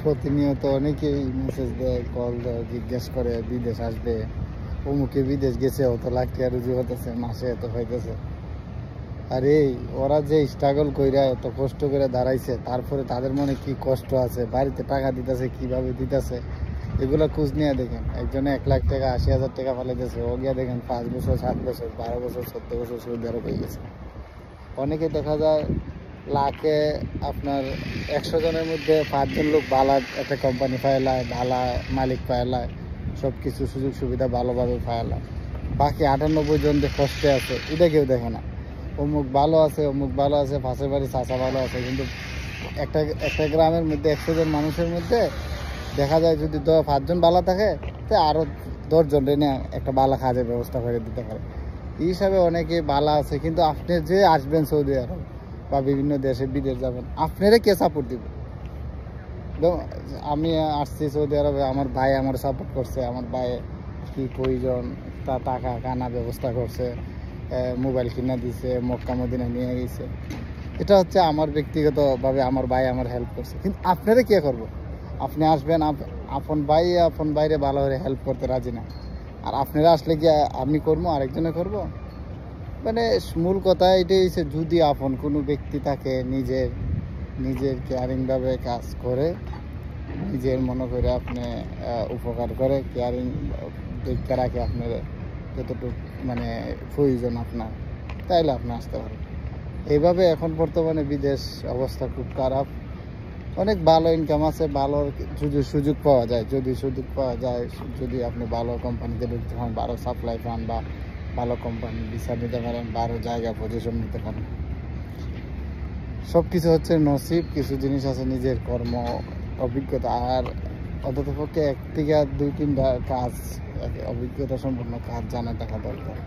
প্রতিনিয়ত অনেকেই মেসেজ দেয়, কল দেয়, জিজ্ঞেস করে বিদেশ আসবে, অমুকে বিদেশ গেছে, অত লাখ টাকা রুজি হতেছে, মাসে এত হইতেছে। আরে ওরা যে স্ট্রাগল কইরা এত কষ্ট করে দাঁড়াইছে, তারপরে তাদের মনে কি কষ্ট আছে, বাড়িতে টাকা দিতেছে কিভাবে দিতেছে, এগুলো খোঁজ নিয়ে দেখেন। একজনে 1 লাখ টাকা 80,000 টাকা ফেলাইতেছে, ও গিয়া দেখেন 5 বছর 7 বছর 12 বছর 14 বছর সৌদি আরব হয়ে গেছে। অনেকে দেখা যায় লাখে আপনার 100 জনের মধ্যে 5 জন লোক ভালো একটা কোম্পানি পাইলায়, ভালো মালিক পাইলায়, সব কিছু সুযোগ সুবিধা ভালোভাবে পাইলায়। বাকি 98 জন যে কষ্টে আছে এটা কেউ দেখে না। অমুক ভালো আছে, অমুক ভালো আছে, পাশের বাড়ি চাচা ভালো আছে, কিন্তু একটা একটা গ্রামের মধ্যে 100 জন মানুষের মধ্যে দেখা যায় যদি 5 জন ভালো থাকে, তো আরও 10 জন রেনে একটা ভালো কাজের ব্যবস্থা করে দিতে পারে। এই হিসাবে অনেকে ভালো আছে, কিন্তু আপনি যে আসবেন সৌদি আরব বা বিভিন্ন দেশে বিদেশ যাবেন, আপনারা কে সাপোর্ট দিবে? আমি আসছি সৌদি আরবে, আমার ভাই আমার সাপোর্ট করছে, আমার ভাই কি প্রয়োজন তা টাকা কানা ব্যবস্থা করছে, মোবাইল কিনা দিছে, মক্কা মদিনা নিয়ে গেছে। এটা হচ্ছে আমার ব্যক্তিগতভাবে আমার ভাই আমার হেল্প করছে, কিন্তু আপনারা কে করবো? আপনি আসবেন, আপন ভাই আপন বাইরে ভালো করে হেল্প করতে রাজি না, আর আপনারা আসলে কি আমি করবো আরেকজনে করব? মানে মূল কথা এটাই হচ্ছে, যদি আপন কোনো ব্যক্তি থাকে নিজের কেয়ারিংভাবে কাজ করে, নিজের মনে করে আপনি উপকার করে, কেয়ারিং দেখতে রাখে আপনার যতটুকু মানে প্রয়োজন আপনার, তাইলে আপনি আসতে পারেন। এইভাবে এখন বর্তমানে বিদেশ অবস্থা খুব খারাপ। অনেক ভালো ইনকাম আছে, ভালো যদি সুযোগ পাওয়া যায়, যদি আপনি ভালো কোম্পানিতে ঢুকতে পারেন, ভালো সাপ্লাই পান বা ভালো কোম্পানি ভিসা নিতে পারেন, ভালো জায়গা পজিশন নিতে পারেন। সব কিছু হচ্ছে নসিব, কিছু জিনিস আছে নিজের কর্ম অভিজ্ঞতা, আর অন্ততপক্ষে 1 থেকে 2-3টা কাজ, অভিজ্ঞতা সম্পন্ন কাজ জানা থাকা দরকার।